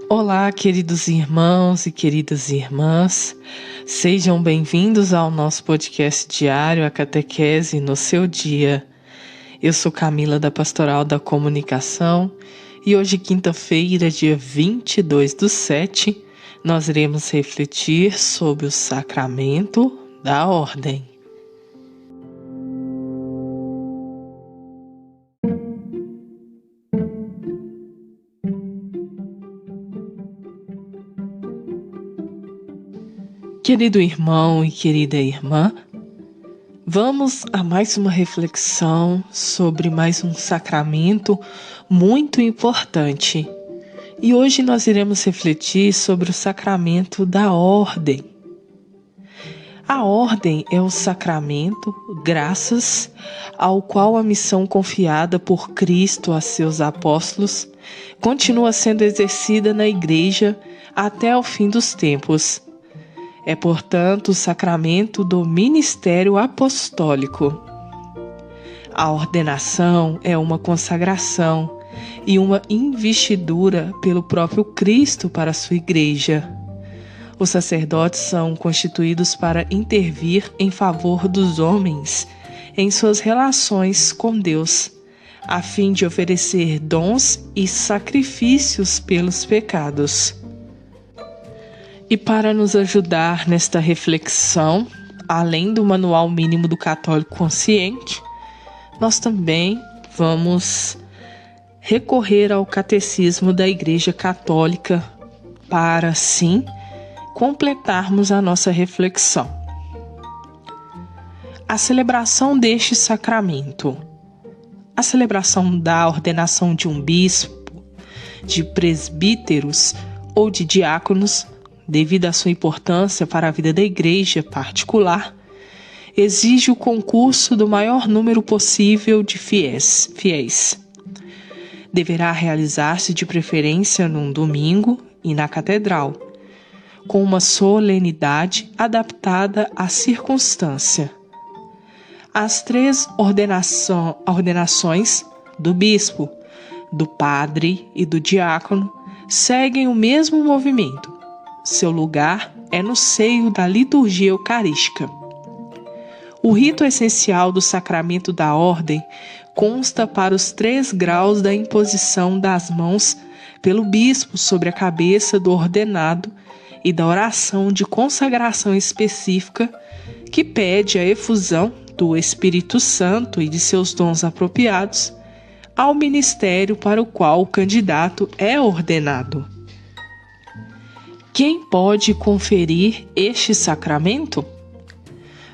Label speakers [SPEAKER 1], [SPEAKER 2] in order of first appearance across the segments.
[SPEAKER 1] Olá, queridos irmãos e queridas irmãs, sejam bem-vindos ao nosso podcast diário, a Catequese no seu dia. Eu sou Camila da Pastoral da Comunicação e hoje, quinta-feira, dia 22/7, nós iremos refletir sobre o sacramento da ordem. Querido irmão e querida irmã, vamos a mais uma reflexão sobre mais um sacramento muito importante. E hoje nós iremos refletir sobre o sacramento da ordem. A ordem é o sacramento, graças ao qual a missão confiada por Cristo a seus apóstolos continua sendo exercida na Igreja até o fim dos tempos. É, portanto, o sacramento do ministério apostólico. A ordenação é uma consagração e uma investidura pelo próprio Cristo para a sua igreja. Os sacerdotes são constituídos para intervir em favor dos homens em suas relações com Deus, a fim de oferecer dons e sacrifícios pelos pecados. E para nos ajudar nesta reflexão, além do Manual Mínimo do Católico Consciente, nós também vamos recorrer ao Catecismo da Igreja Católica para, assim, completarmos a nossa reflexão. A celebração deste sacramento. A celebração da ordenação de um bispo, de presbíteros ou de diáconos, devido à sua importância para a vida da igreja particular, exige o concurso do maior número possível de fiéis. Deverá realizar-se de preferência num domingo e na catedral, com uma solenidade adaptada à circunstância. As 3 ordenações do bispo, do padre e do diácono seguem o mesmo movimento. Seu lugar é no seio da liturgia eucarística. O rito essencial do sacramento da ordem consta para os 3 graus da imposição das mãos pelo bispo sobre a cabeça do ordenado e da oração de consagração específica que pede a efusão do Espírito Santo e de seus dons apropriados ao ministério para o qual o candidato é ordenado. Quem pode conferir este sacramento?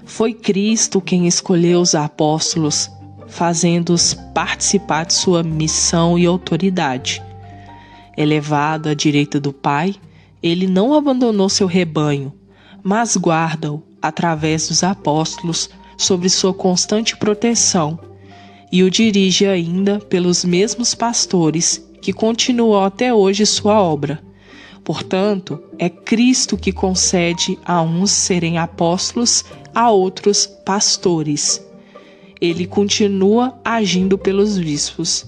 [SPEAKER 1] Foi Cristo quem escolheu os apóstolos, fazendo-os participar de sua missão e autoridade. Elevado à direita do Pai, ele não abandonou seu rebanho, mas guarda-o, através dos apóstolos, sob sua constante proteção, e o dirige ainda pelos mesmos pastores que continuam até hoje sua obra. Portanto, é Cristo que concede a uns serem apóstolos, a outros pastores. Ele continua agindo pelos bispos.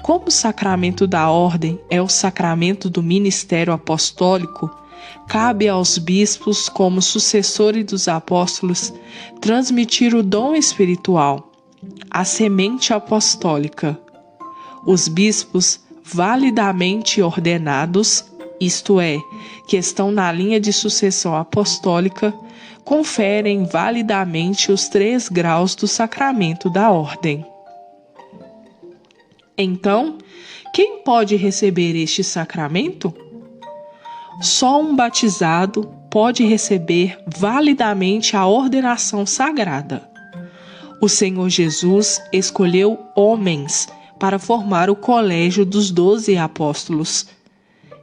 [SPEAKER 1] Como o sacramento da ordem é o sacramento do ministério apostólico, cabe aos bispos, como sucessores dos apóstolos, transmitir o dom espiritual, a semente apostólica. Os bispos validamente ordenados, isto é, que estão na linha de sucessão apostólica, conferem validamente os 3 graus do sacramento da ordem. Então, quem pode receber este sacramento? Só um batizado pode receber validamente a ordenação sagrada. O Senhor Jesus escolheu homens para formar o colégio dos 12 apóstolos.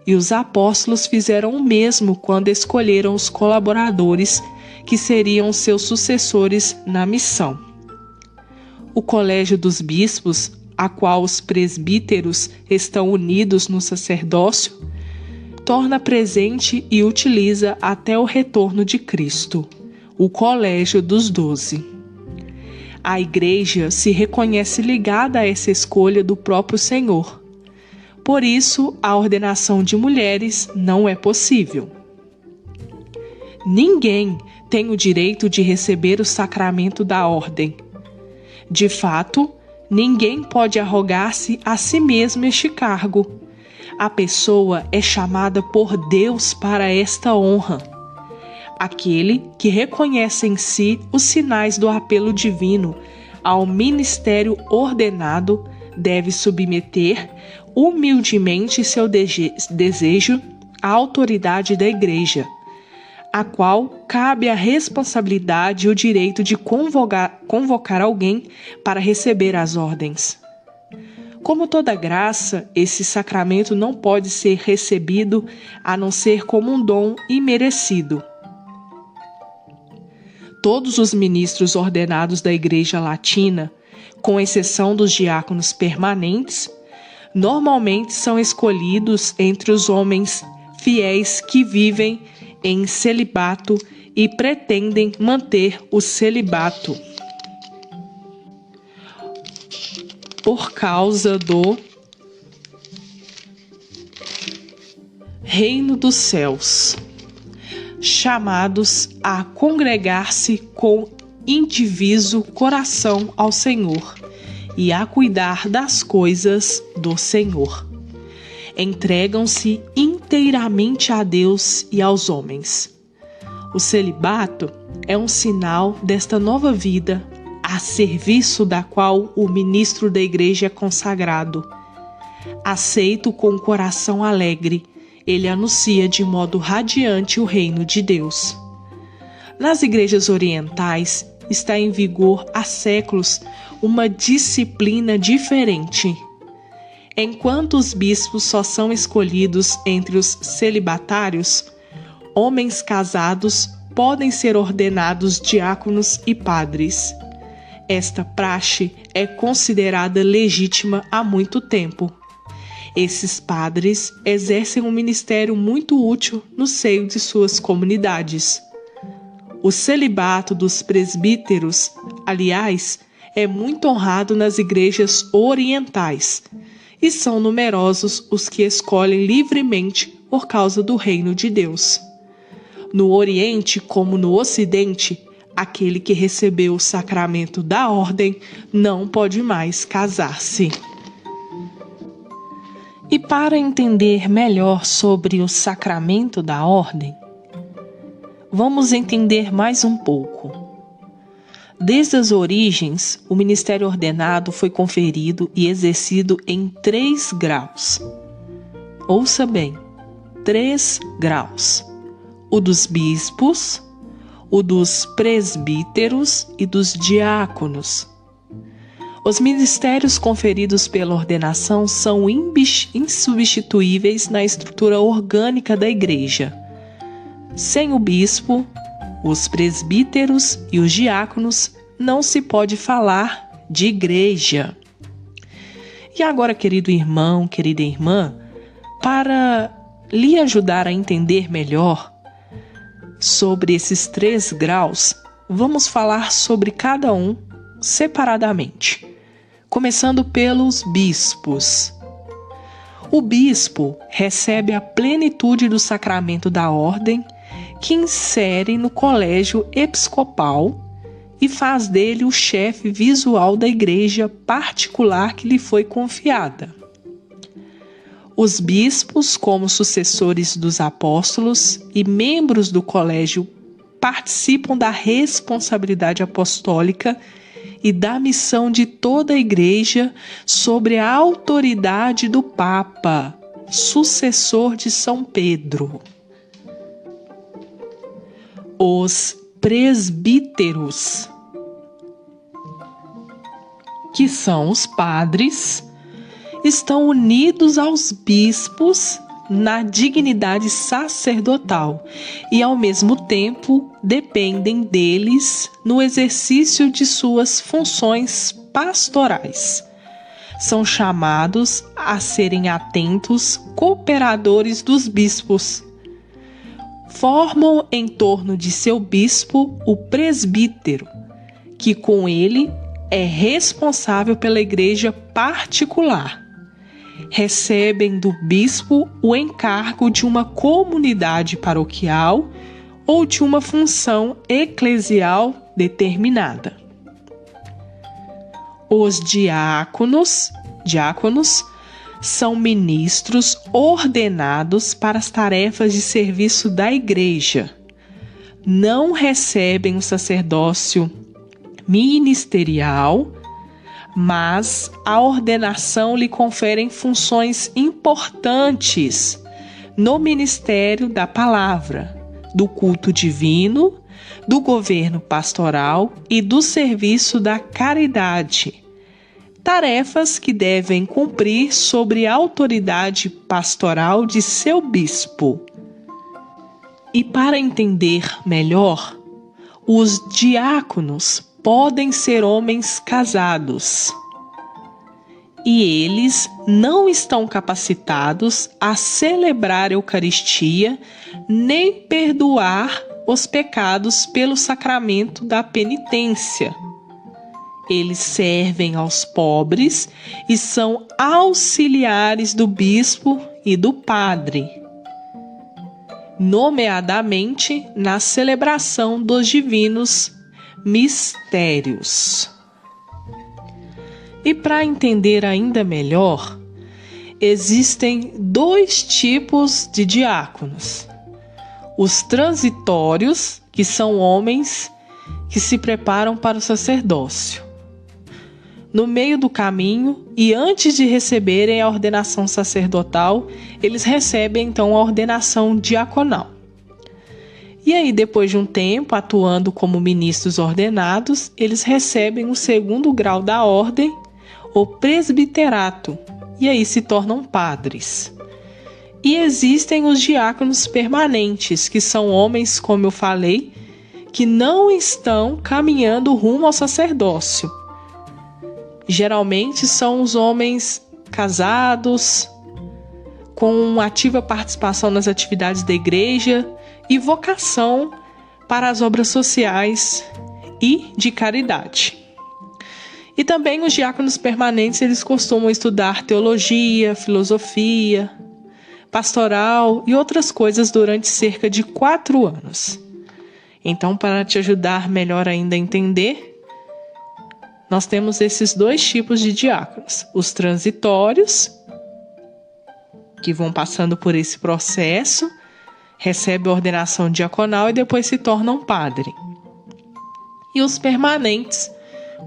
[SPEAKER 1] E os apóstolos fizeram o mesmo quando escolheram os colaboradores que seriam seus sucessores na missão. O colégio dos bispos, a qual os presbíteros estão unidos no sacerdócio, torna presente e utiliza até o retorno de Cristo, o colégio dos 12. A Igreja se reconhece ligada a essa escolha do próprio Senhor. Por isso, a ordenação de mulheres não é possível. Ninguém tem o direito de receber o sacramento da ordem. De fato, ninguém pode arrogar-se a si mesmo este cargo. A pessoa é chamada por Deus para esta honra. Aquele que reconhece em si os sinais do apelo divino ao ministério ordenado deve submeter humildemente seu desejo à autoridade da Igreja, a qual cabe a responsabilidade e o direito de convocar alguém para receber as ordens. Como toda graça, esse sacramento não pode ser recebido a não ser como um dom imerecido. Todos os ministros ordenados da Igreja Latina, com exceção dos diáconos permanentes, normalmente são escolhidos entre os homens fiéis que vivem em celibato e pretendem manter o celibato por causa do reino dos céus, chamados a congregar-se com indiviso coração ao Senhor e a cuidar das coisas do Senhor. Entregam-se inteiramente a Deus e aos homens. O celibato é um sinal desta nova vida, a serviço da qual o ministro da Igreja é consagrado. Aceito com o coração alegre, ele anuncia de modo radiante o reino de Deus. Nas igrejas orientais está em vigor há séculos uma disciplina diferente. Enquanto os bispos só são escolhidos entre os celibatários, homens casados podem ser ordenados diáconos e padres. Esta praxe é considerada legítima há muito tempo. Esses padres exercem um ministério muito útil no seio de suas comunidades. O celibato dos presbíteros, aliás, é muito honrado nas igrejas orientais, e são numerosos os que escolhem livremente por causa do reino de Deus. No Oriente, como no Ocidente, aquele que recebeu o sacramento da ordem não pode mais casar-se. E para entender melhor sobre o sacramento da ordem, vamos entender mais um pouco. Desde as origens, o ministério ordenado foi conferido e exercido em 3 graus. Ouça bem, 3 graus. O dos bispos, o dos presbíteros e dos diáconos. Os ministérios conferidos pela ordenação são insubstituíveis na estrutura orgânica da Igreja. Sem o bispo, os presbíteros e os diáconos, não se pode falar de igreja. E agora, querido irmão, querida irmã, para lhe ajudar a entender melhor sobre esses 3 graus, vamos falar sobre cada um separadamente, começando pelos bispos. O bispo recebe a plenitude do sacramento da ordem, que insere no colégio episcopal e faz dele o chefe visual da igreja particular que lhe foi confiada. Os bispos, como sucessores dos apóstolos e membros do colégio, participam da responsabilidade apostólica e da missão de toda a igreja sobre a autoridade do Papa, sucessor de São Pedro. Os presbíteros, que são os padres, estão unidos aos bispos na dignidade sacerdotal e, ao mesmo tempo, dependem deles no exercício de suas funções pastorais. São chamados a serem atentos cooperadores dos bispos. Formam em torno de seu bispo o presbítero, que com ele é responsável pela igreja particular. recebem do bispo o encargo de uma comunidade paroquial ou de uma função eclesial determinada. Os diáconos são ministros ordenados para as tarefas de serviço da igreja. Não recebem o sacerdócio ministerial, mas a ordenação lhe confere funções importantes no ministério da palavra, do culto divino, do governo pastoral e do serviço da caridade. Tarefas que devem cumprir sob a autoridade pastoral de seu bispo. E para entender melhor, os diáconos podem ser homens casados. E eles não estão capacitados a celebrar a Eucaristia nem perdoar os pecados pelo sacramento da penitência. Eles servem aos pobres e são auxiliares do bispo e do padre, nomeadamente na celebração dos divinos mistérios. E para entender ainda melhor, existem 2 tipos de diáconos. Os transitórios, que são homens que se preparam para o sacerdócio. No meio do caminho e antes de receberem a ordenação sacerdotal, eles recebem então a ordenação diaconal. E aí, depois de um tempo atuando como ministros ordenados, eles recebem o 2º grau da ordem, o presbiterato, e aí se tornam padres. E existem os diáconos permanentes, que são homens, como eu falei, que não estão caminhando rumo ao sacerdócio. Geralmente são os homens casados, com ativa participação nas atividades da igreja e vocação para as obras sociais e de caridade. E também os diáconos permanentes, eles costumam estudar teologia, filosofia, pastoral e outras coisas durante cerca de 4 anos. Então, para te ajudar melhor ainda a entender, nós temos esses 2 tipos de diáconos. Os transitórios, que vão passando por esse processo, recebem a ordenação diaconal e depois se tornam padre. E os permanentes,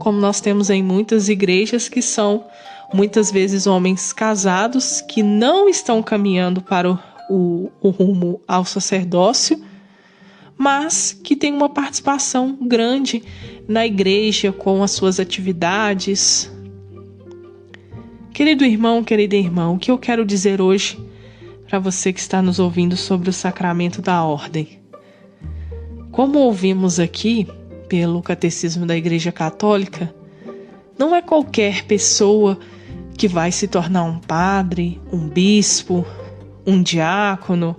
[SPEAKER 1] como nós temos em muitas igrejas, que são muitas vezes homens casados que não estão caminhando para o rumo ao sacerdócio, mas que têm uma participação grande na igreja com as suas atividades. Querido irmão, querida irmã, o que eu quero dizer hoje para você que está nos ouvindo sobre o sacramento da ordem? Como ouvimos aqui pelo Catecismo da Igreja Católica, não é qualquer pessoa que vai se tornar um padre, um bispo, um diácono,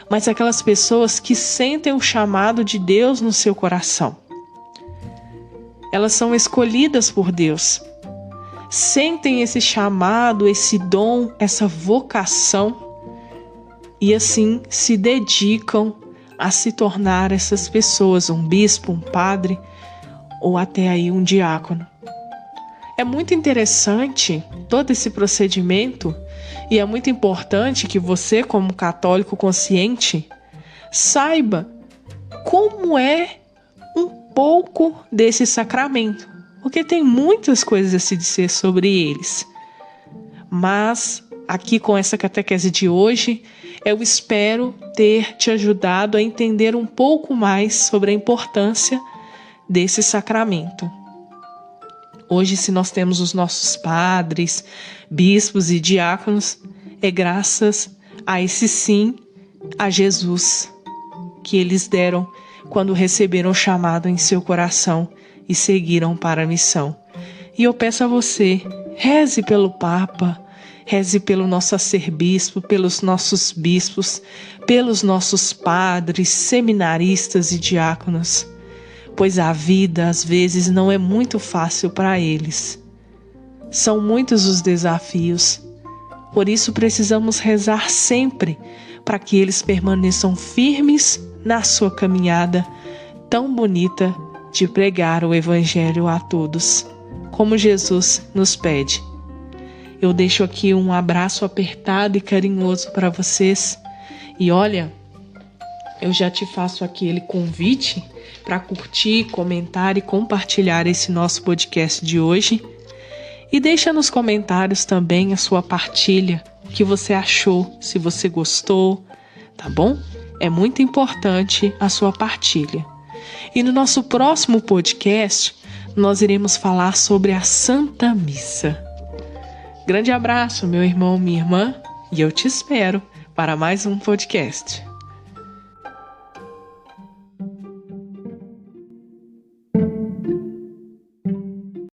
[SPEAKER 1] mas aquelas pessoas que sentem o chamado de Deus no seu coração. Elas são escolhidas por Deus, sentem esse chamado, esse dom, essa vocação e assim se dedicam a se tornar essas pessoas, um bispo, um padre ou até aí um diácono. É muito interessante todo esse procedimento e é muito importante que você, como católico consciente, saiba como é um pouco desse sacramento, porque tem muitas coisas a se dizer sobre eles. Mas aqui com essa catequese de hoje, eu espero ter te ajudado a entender um pouco mais sobre a importância desse sacramento. Hoje, se nós temos os nossos padres, bispos e diáconos, é graças a esse sim a Jesus que eles deram quando receberam o chamado em seu coração e seguiram para a missão. E eu peço a você, reze pelo Papa, reze pelo nosso arcebispo, pelos nossos bispos, pelos nossos padres, seminaristas e diáconos, pois a vida, às vezes, não é muito fácil para eles. São muitos os desafios, Por isso precisamos rezar sempre para que eles permaneçam firmes na sua caminhada tão bonita de pregar o Evangelho a todos, como Jesus nos pede. Eu deixo aqui um abraço apertado e carinhoso para vocês. E olha, eu já te faço aquele convite para curtir, comentar e compartilhar esse nosso podcast de hoje. E deixa nos comentários também a sua partilha, o que você achou, se você gostou, tá bom? É muito importante a sua partilha. E no nosso próximo podcast, nós iremos falar sobre a Santa Missa. Grande abraço, meu irmão, minha irmã, e eu te espero para mais um podcast.